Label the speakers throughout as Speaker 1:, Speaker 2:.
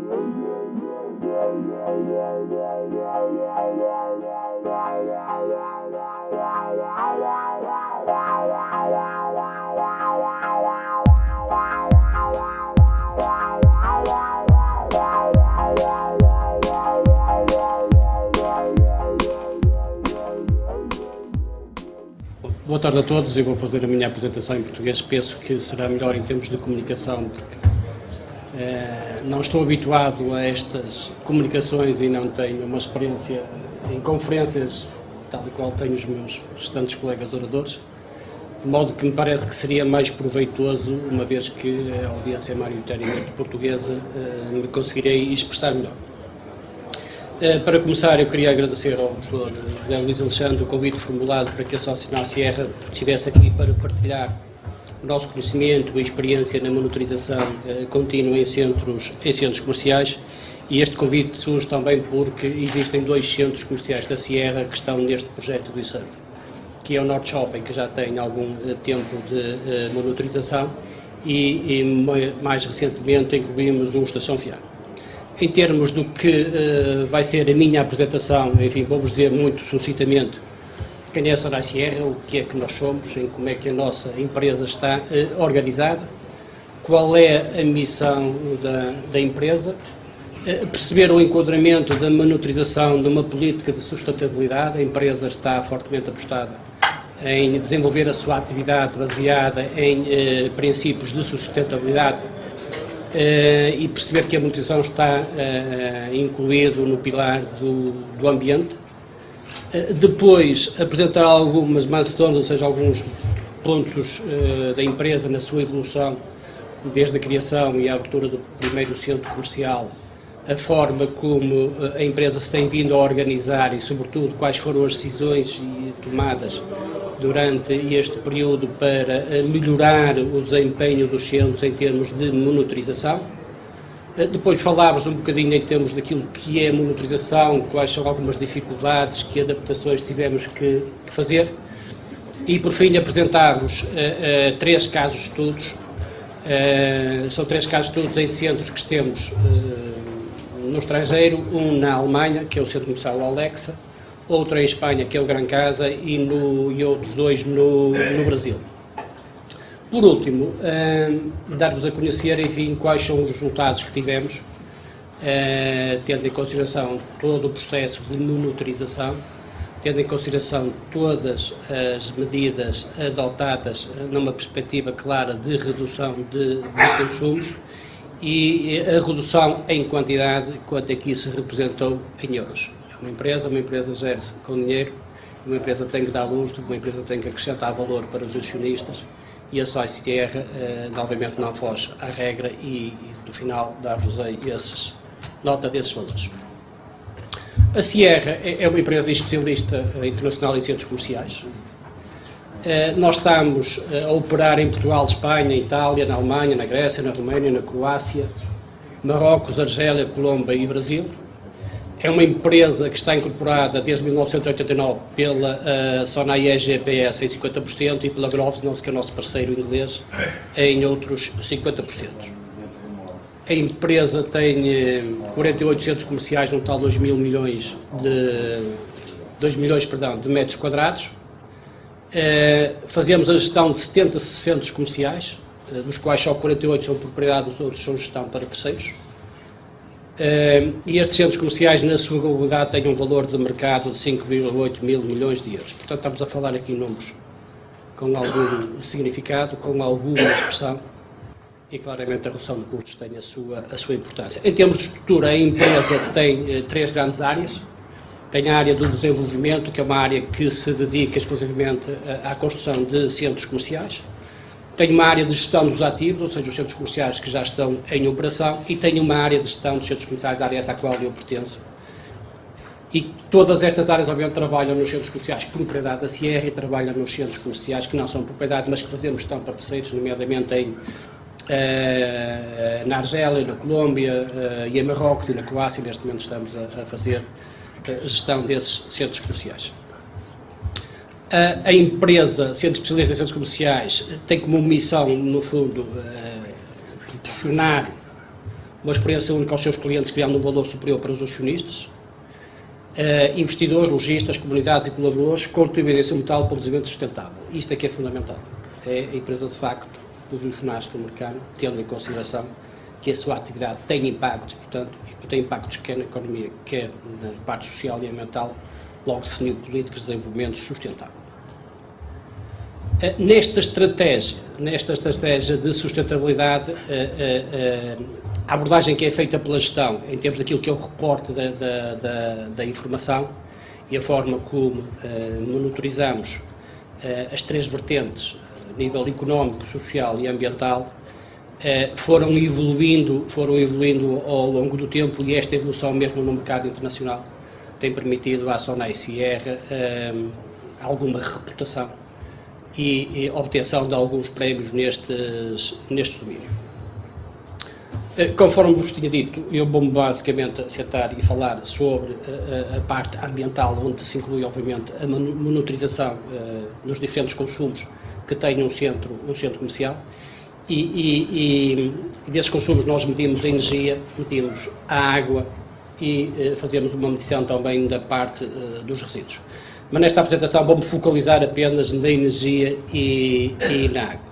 Speaker 1: Boa tarde a todos. Eu vou fazer a minha apresentação em português. Penso que será melhor em termos de comunicação, porque não estou habituado a estas comunicações e não tenho uma experiência em conferências tal e qual tenho os meus restantes colegas oradores, de modo que me parece que seria mais proveitoso, uma vez que a audiência é maioritariamente portuguesa, me conseguirei expressar melhor. Para começar, eu queria agradecer ao Dr. José Luís Alexandre o convite formulado para que a Associação Sierra estivesse aqui para partilhar o nosso conhecimento e experiência na monitorização contínua em centros comerciais, e este convite surge também porque existem 2 centros comerciais da Sierra que estão neste projeto do ISERV, que é o Norte Shopping, que já tem algum tempo de monitorização, e mais recentemente incluímos o Estação Fiar. Em termos do que vai ser a minha apresentação, enfim, vou-vos dizer muito sucintamente quem é a Sonai Sierra, o que é que nós somos, em como é que a nossa empresa está organizada, qual é a missão da empresa, perceber o enquadramento da monitorização de uma política de sustentabilidade. A empresa está fortemente apostada em desenvolver a sua atividade baseada em princípios de sustentabilidade, e perceber que a monitorização está incluído no pilar do ambiente. Depois, apresentar algumas milestones, ou seja, alguns pontos da empresa na sua evolução, desde a criação e a abertura do primeiro centro comercial, a forma como a empresa se tem vindo a organizar e, sobretudo, quais foram as decisões tomadas durante este período para melhorar o desempenho dos centros em termos de monitorização. Depois falámos um bocadinho em termos daquilo que é a monitorização, quais são algumas dificuldades, que adaptações tivemos que fazer, e por fim apresentámos 3 casos de estudos. São 3 casos de estudos em centros que temos no estrangeiro, um na Alemanha, que é o Centro Comercial Alexa, outro em Espanha, que é o Gran Casa, e outros 2 no Brasil. Por último, dar-vos a conhecer, enfim, quais são os resultados que tivemos, tendo em consideração todo o processo de monitorização, tendo em consideração todas as medidas adotadas numa perspectiva clara de redução de consumos, e a redução em quantidade, quanto é que isso representou em euros. Uma empresa gera-se com dinheiro, uma empresa tem que dar lustro, uma empresa tem que acrescentar valor para os acionistas, e a Sonai Sierra, novamente, não foge à regra, e no final dar-vos-ei nota desses valores. A Sierra é uma empresa especialista internacional em centros comerciais. Nós estamos a operar em Portugal, Espanha, Itália, na Alemanha, na Grécia, na Roménia, na Croácia, Marrocos, Argélia, Colômbia e Brasil. É uma empresa que está incorporada desde 1989 pela Sonai EGPS em 50% e pela Grosvenor, que é o nosso parceiro inglês, em outros 50%. A empresa tem 48 centros comerciais, num total 2 milhões de metros quadrados. Fazemos a gestão de 70 centros comerciais, dos quais só 48 são propriedade, os outros são gestão para terceiros. E estes centros comerciais, na sua globalidade, têm um valor de mercado de 5,8 mil milhões de euros. Portanto, estamos a falar aqui em números com algum significado, com alguma expressão, e claramente a redução de custos tem a sua importância. Em termos de estrutura, a empresa tem 3 grandes áreas. Tem a área do desenvolvimento, que é uma área que se dedica exclusivamente à construção de centros comerciais. Tem uma área de gestão dos ativos, ou seja, os centros comerciais que já estão em operação, e tem uma área de gestão dos centros comerciais, a área essa à qual eu pertenço. E todas estas áreas, obviamente, trabalham nos centros comerciais propriedade da Sierra e trabalham nos centros comerciais que não são propriedade, mas que fazemos gestão para terceiros, nomeadamente na Argélia, na Colômbia e em Marrocos e na Croácia. Neste momento estamos a fazer a gestão desses centros comerciais. A empresa, sendo especialista em centros comerciais, tem como missão, no fundo, proporcionar uma experiência única aos seus clientes, criando um valor superior para os acionistas, investidores, lojistas, comunidades e colaboradores, contribuírem simultâneo para o desenvolvimento sustentável. Isto é que é fundamental. É a empresa, de facto, posicionar-se no mercado, tendo em consideração que a sua atividade tem impactos, portanto, tem impactos quer na economia, quer na parte social e ambiental, logo definiu políticas de desenvolvimento sustentável. Nesta estratégia de sustentabilidade, a abordagem que é feita pela gestão, em termos daquilo que é o reporte da informação e a forma como monitorizamos as três vertentes, a nível económico, social e ambiental, foram evoluindo ao longo do tempo, e esta evolução mesmo no mercado internacional tem permitido à Sonai Sierra alguma reputação e obtenção de alguns prémios neste domínio. Conforme vos tinha dito, eu vou-me basicamente sentar e falar sobre a parte ambiental, onde se inclui, obviamente, a monitorização dos diferentes consumos que tem um centro comercial, e desses consumos nós medimos a energia, medimos a água e fazemos uma medição também da parte dos resíduos. Mas nesta apresentação vou-me focalizar apenas na energia e na água.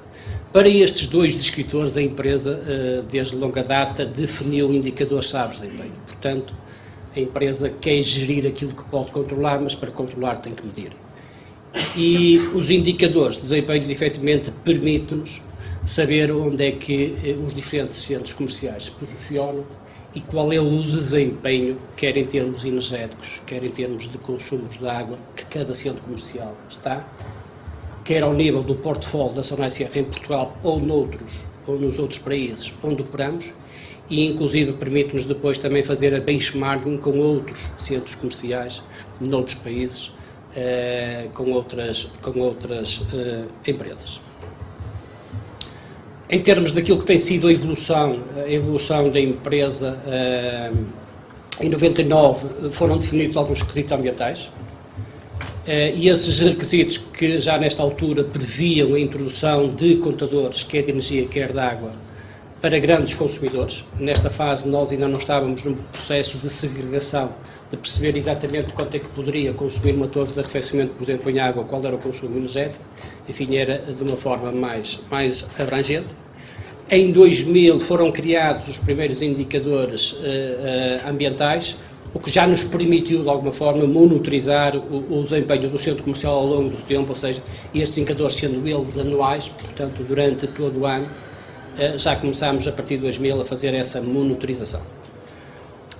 Speaker 1: Para estes dois descritores, a empresa, desde longa data, definiu indicadores-chave de desempenho. Portanto, a empresa quer gerir aquilo que pode controlar, mas para controlar tem que medir. E os indicadores de desempenho, efetivamente, permitem-nos saber onde é que os diferentes centros comerciais se posicionam e qual é o desempenho, quer em termos energéticos, quer em termos de consumos de água, que cada centro comercial está, quer ao nível do portfólio da Sonai Sierra em Portugal ou nos outros países onde operamos, e inclusive permite-nos depois também fazer a benchmarking com outros centros comerciais noutros países, com outras empresas. Em termos daquilo que tem sido a evolução da empresa, em 99 foram definidos alguns requisitos ambientais, e esses requisitos, que já nesta altura previam a introdução de contadores, quer de energia, quer de água, para grandes consumidores. Nesta fase nós ainda não estávamos num processo de segregação, de perceber exatamente quanto é que poderia consumir uma torre de arrefecimento, por exemplo, em água, qual era o consumo energético, enfim, era de uma forma mais abrangente. Em 2000 foram criados os primeiros indicadores ambientais, o que já nos permitiu, de alguma forma, monitorizar o desempenho do centro comercial ao longo do tempo, ou seja, estes indicadores sendo eles anuais, portanto, durante todo o ano, já começámos, a partir de 2000, a fazer essa monitorização.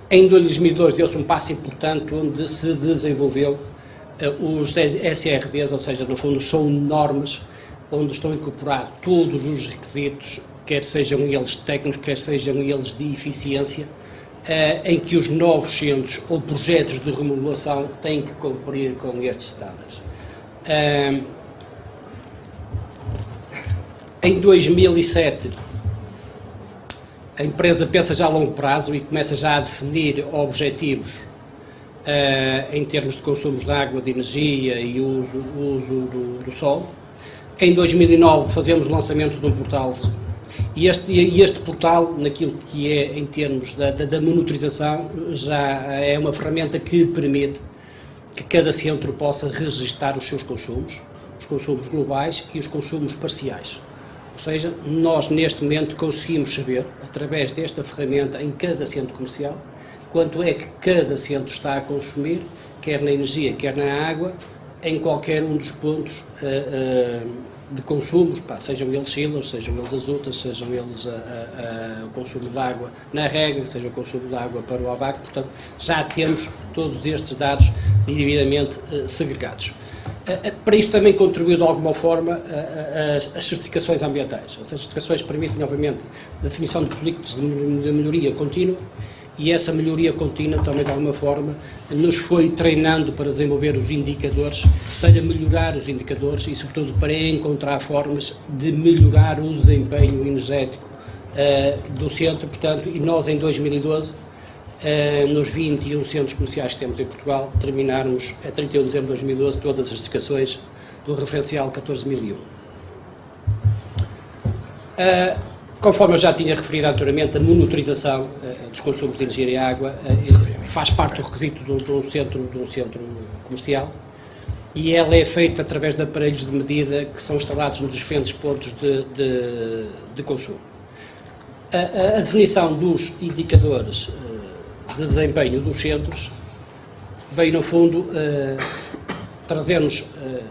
Speaker 1: Em 2002 deu-se um passo importante, onde se desenvolveu os SRDs, ou seja, no fundo são normas onde estão incorporados todos os requisitos, quer sejam eles técnicos, quer sejam eles de eficiência, em que os novos centros ou projetos de remodelação têm que cumprir com estes estándares. Em 2007, a empresa pensa já a longo prazo e começa já a definir objetivos em termos de consumos de água, de energia e uso do solo. Em 2009 fazemos o lançamento de um portal, e este portal, naquilo que é em termos da monitorização, já é uma ferramenta que permite que cada centro possa registar os seus consumos, os consumos globais e os consumos parciais. Ou seja, nós neste momento conseguimos saber, através desta ferramenta em cada centro comercial, quanto é que cada centro está a consumir, quer na energia, quer na água, em qualquer um dos pontos de consumos, sejam eles chillers, sejam eles as outras, sejam eles o consumo de água na rega, seja o consumo de água para o AVAC. Portanto, já temos todos estes dados devidamente segregados. Para isto também contribuiu de alguma forma as certificações ambientais. Essas certificações permitem, obviamente, a definição de políticas de melhoria contínua, e essa melhoria contínua também, de alguma forma, nos foi treinando para desenvolver os indicadores, para melhorar os indicadores e, sobretudo, para encontrar formas de melhorar o desempenho energético do centro. Portanto, e nós em 2012, nos 21 centros comerciais que temos em Portugal, terminarmos a 31 de dezembro de 2012 todas as certificações do referencial 14001. Conforme eu já tinha referido anteriormente, a monitorização dos consumos de energia e água faz parte do requisito de um centro comercial, e ela é feita através de aparelhos de medida que são instalados nos diferentes pontos de consumo. A definição dos indicadores de desempenho dos centros veio, no fundo, trazer-nos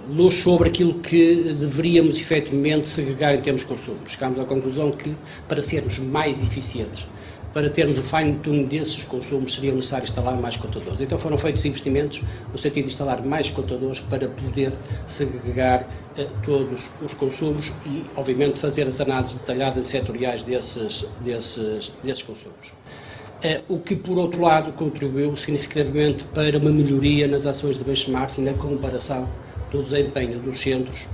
Speaker 1: luz sobre aquilo que deveríamos efetivamente segregar em termos de consumo. Chegámos à conclusão que, para sermos mais eficientes, para termos o fine-tuning desses consumos, seria necessário instalar mais contadores. Então foram feitos investimentos no sentido de instalar mais contadores para poder segregar todos os consumos e, obviamente, fazer as análises detalhadas e setoriais desses consumos. O que, por outro lado, contribuiu significativamente para uma melhoria nas ações de benchmarking na comparação do desempenho dos centros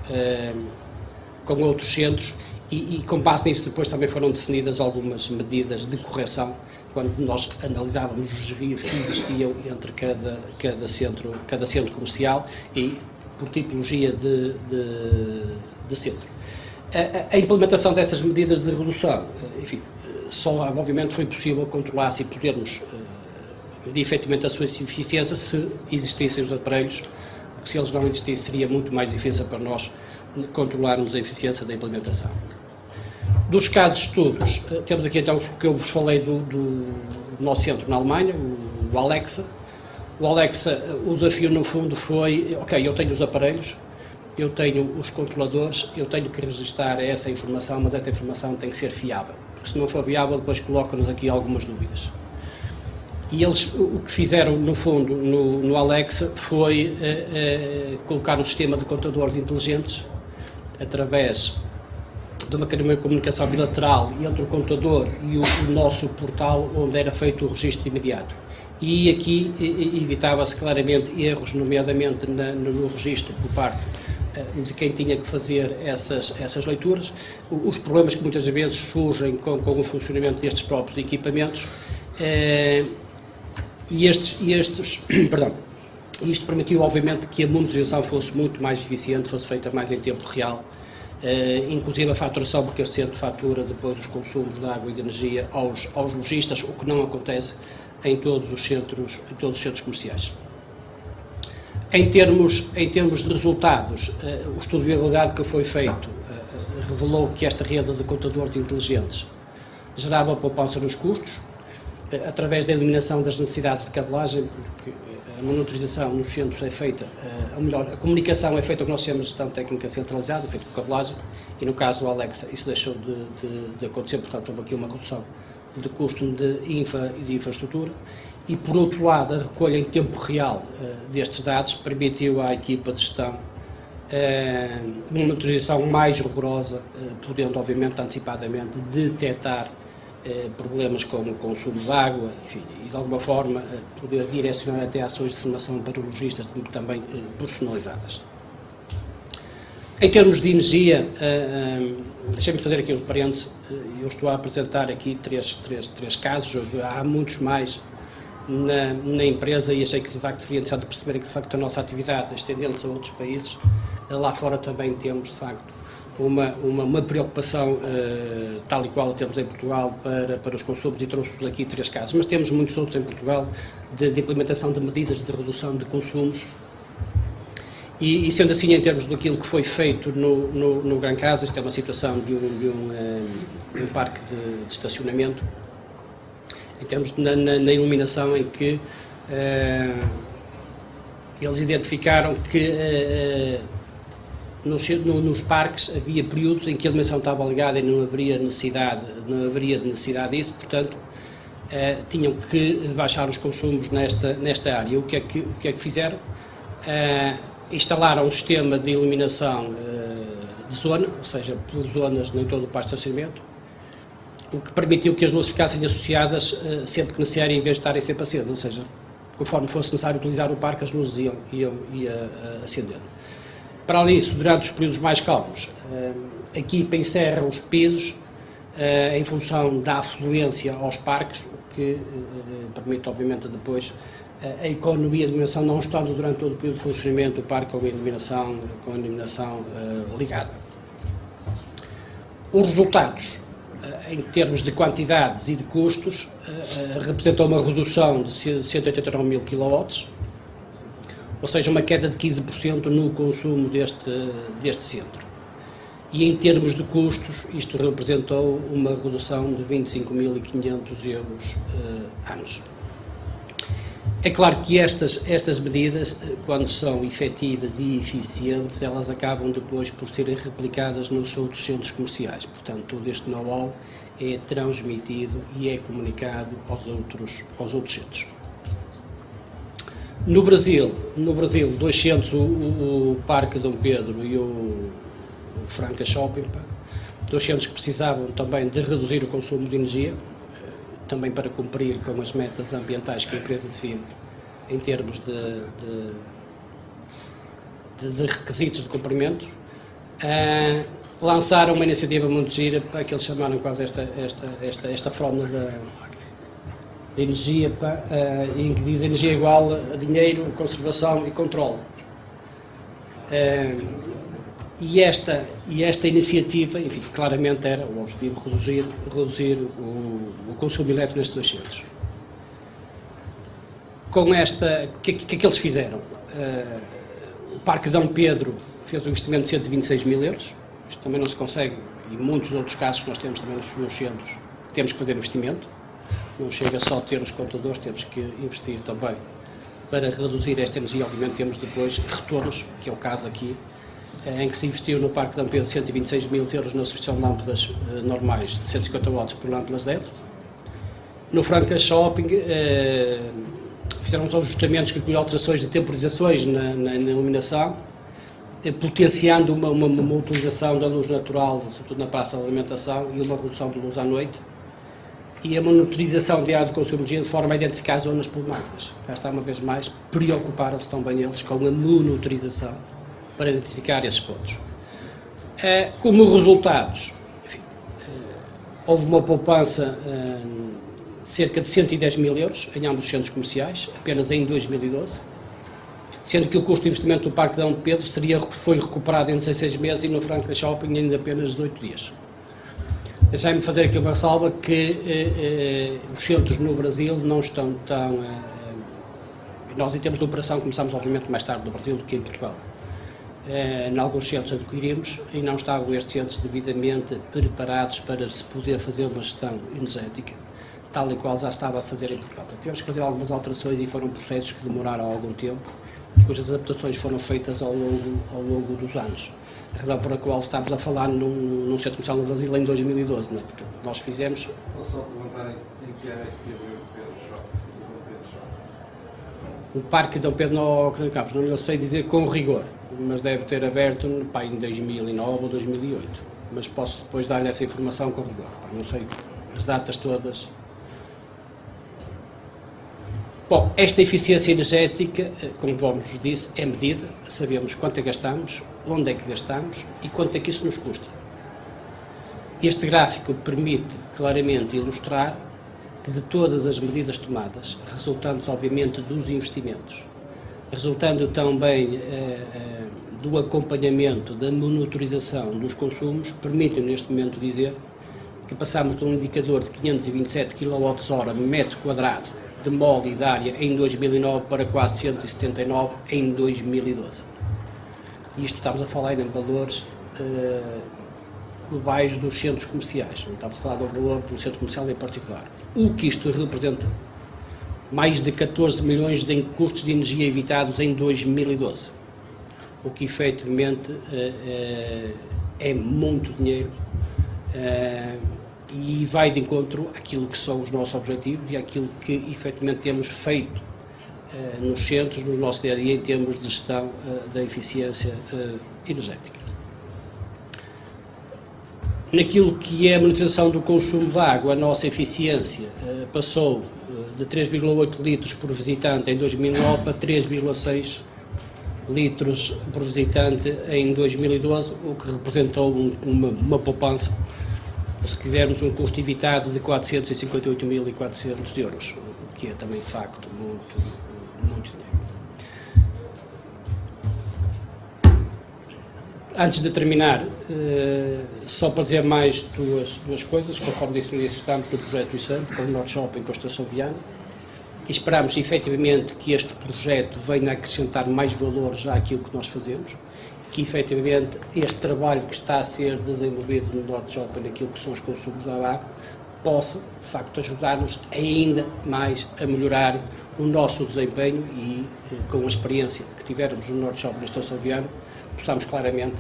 Speaker 1: com outros centros, e com base nisso depois também foram definidas algumas medidas de correção quando nós analisávamos os desvios que existiam entre cada centro comercial e por tipologia de centro. A implementação dessas medidas de redução, enfim, só obviamente foi possível controlar-se e podermos medir efetivamente a sua eficiência se existissem os aparelhos, porque se eles não existissem seria muito mais difícil para nós controlarmos a eficiência da implementação. Dos casos de estudos, temos aqui então o que eu vos falei do nosso centro na Alemanha, o Alexa. O Alexa, o desafio no fundo foi, ok, eu tenho os aparelhos, eu tenho os controladores, eu tenho que registrar essa informação, mas esta informação tem que ser fiável, porque se não for viável depois colocam-nos aqui algumas dúvidas. E eles o que fizeram no fundo no Alexa foi colocar um sistema de contadores inteligentes através de uma comunicação bilateral entre o contador e o nosso portal, onde era feito o registro imediato. E aqui evitava-se claramente erros, nomeadamente no registro por parte de quem tinha que fazer essas leituras, os problemas que muitas vezes surgem com o funcionamento destes próprios equipamentos, isto permitiu obviamente que a monitorização fosse muito mais eficiente, fosse feita mais em tempo real, inclusive a faturação, porque este centro fatura depois os consumos de água e de energia aos lojistas, o que não acontece em todos os centros comerciais. Em termos de resultados, o estudo de viabilidade que foi feito revelou que esta rede de contadores inteligentes gerava poupança nos custos, através da eliminação das necessidades de cabelagem, porque a monitorização nos centros é feita, ou melhor, a comunicação é feita com o que nós chamamos de gestão técnica centralizada, feita com cabelagem, e no caso do Alexa isso deixou de acontecer, portanto houve aqui uma redução de custo de infraestrutura, e por outro lado a recolha em tempo real destes dados permitiu à equipa de gestão uma monitorização mais rigorosa, podendo obviamente antecipadamente detectar problemas como o consumo de água, enfim, e de alguma forma poder direcionar até ações de formação para lojistas também personalizadas. Em termos de energia, deixem-me fazer aqui um parênteses, eu estou a apresentar aqui três casos, há muitos mais na empresa, e achei que de facto seria interessante perceber que de facto a nossa atividade estendendo-se a outros países, lá fora também temos de facto uma preocupação tal e qual temos em Portugal para os consumos, e trouxe-vos aqui 3 casos, mas temos muitos outros em Portugal de implementação de medidas de redução de consumos, e sendo assim, em termos daquilo que foi feito no Gran Casa, isto é uma situação de um parque de estacionamento, em termos na iluminação, em que eles identificaram que nos parques havia períodos em que a iluminação estava ligada e não haveria de necessidade disso, portanto tinham que baixar os consumos nesta área. O que é que fizeram? Instalaram um sistema de iluminação de zona, ou seja, por zonas em todo o parque de estacionamento, o que permitiu que as luzes ficassem associadas sempre que necessário, em vez de estarem sempre acesas, ou seja, conforme fosse necessário utilizar o parque, as luzes iam acender. Para além disso, durante os períodos mais calmos, a equipa encerra os pisos em função da afluência aos parques, o que permite, obviamente, depois a economia de iluminação, não estando durante todo o período de funcionamento do parque com a iluminação ligada. Os resultados em termos de quantidades e de custos, representou uma redução de 189 mil kW, ou seja, uma queda de 15% no consumo deste centro. E em termos de custos, isto representou uma redução de 25.500 euros anos. É claro que estas medidas, quando são efetivas e eficientes, elas acabam depois por serem replicadas nos outros centros comerciais. Portanto, todo este know-how é transmitido e é comunicado aos outros centros. No Brasil, dois centros, o Parque Dom Pedro e o Franca Shopping, dois centros que precisavam também de reduzir o consumo de energia, também para cumprir com as metas ambientais que a empresa define em termos de requisitos de cumprimento, lançaram uma iniciativa muito gira, para que eles chamaram quase esta fórmula de energia, em que diz energia igual a dinheiro, conservação e controle. E esta iniciativa, enfim, claramente era o objetivo reduzir o consumo elétrico nestes dois centros. Com esta, o que é que eles fizeram? O Parque Dom Pedro fez um investimento de 126 mil euros, isto também não se consegue, e muitos outros casos que nós temos também nos centros, temos que fazer investimento, não chega só a ter os contadores, temos que investir também para reduzir esta energia. Obviamente temos depois retornos, que é o caso aqui, em que se investiu no Parque Dom Pedro 126 mil euros na substituição de lâmpadas normais de 150 watts por lâmpadas LED. No Franca Shopping fizeram uns ajustamentos que incluem alterações de temporizações na iluminação, potenciando uma utilização da luz natural, sobretudo na praça de alimentação, e uma redução de luz à noite, e a monitorização diária do consumo de energia de forma a identificar zonas problemáticas. Cá está, uma vez mais, preocuparam-se também eles com a monitorização para identificar esses pontos. Como resultados, enfim, houve uma poupança de cerca de 110 mil euros em ambos os centros comerciais, apenas em 2012, sendo que o custo de investimento do Parque Dom Pedro foi recuperado em 16 meses e no Franca Shopping em apenas 18 dias. Deixai-me fazer aqui uma ressalva que os centros no Brasil não estão tão... nós, em termos de operação, começamos obviamente mais tarde no Brasil do que em Portugal. Em alguns centros adquirimos e não estavam estes centros devidamente preparados para se poder fazer uma gestão energética, tal e qual já estava a fazer em Portugal. Tivemos que fazer algumas alterações e foram processos que demoraram algum tempo, cujas adaptações foram feitas ao longo dos anos. A razão por a qual estamos a falar num centro comercial no Brasil em 2012, não é? Porque nós fizemos...
Speaker 2: Posso só perguntar em que ano é que teve o Pedro Shopping?
Speaker 1: O Parque Dom Pedro no Campos, não sei dizer com rigor, mas deve ter aberto em 2009 ou 2008. Mas posso depois dar-lhe essa informação com rigor. Não sei as datas todas. Bom, esta eficiência energética, como vos disse, é medida, sabemos quanto é que gastamos, onde é que gastamos e quanto é que isso nos custa. Este gráfico permite claramente ilustrar que de todas as medidas tomadas, resultantes obviamente dos investimentos, resultando também do acompanhamento, da monitorização dos consumos, permitem neste momento dizer que passamos de um indicador de 527 kWh metro quadrado de mole e de área em 2009 para 479 em 2012. Isto estamos a falar em valores globais dos centros comerciais, não estamos a falar do valor do centro comercial em particular. O que isto representa? Mais de 14 milhões de custos de energia evitados em 2012, o que efetivamente é muito dinheiro e vai de encontro àquilo que são os nossos objetivos e àquilo que efetivamente temos feito nos centros, no nosso dia a dia, em termos de gestão da eficiência energética. Naquilo que é a monitorização do consumo de água, a nossa eficiência passou de 3,8 litros por visitante em 2009 para 3,6 litros por visitante em 2012, o que representou uma poupança, se quisermos, um custo evitado de 458.400 euros, o que é também, de facto, muito dinheiro. Antes de terminar, só para dizer mais duas coisas, conforme disse no início, estamos no projeto ISANV, com o Norte Shopping com a Estação Viana, e esperamos efetivamente que este projeto venha a acrescentar mais valor já àquilo que nós fazemos, que efetivamente este trabalho que está a ser desenvolvido no Norte Shopping, naquilo que são os consumos da água, possa, de facto, ajudar-nos ainda mais a melhorar o nosso desempenho e, com a experiência que tivermos no Norte Shopping na Estação Viana, possamos claramente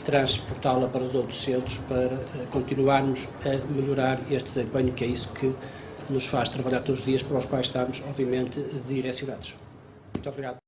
Speaker 1: transportá-la para os outros centros para continuarmos a melhorar este desempenho, que é isso que nos faz trabalhar todos os dias, para os quais estamos, obviamente, direcionados. Muito obrigado.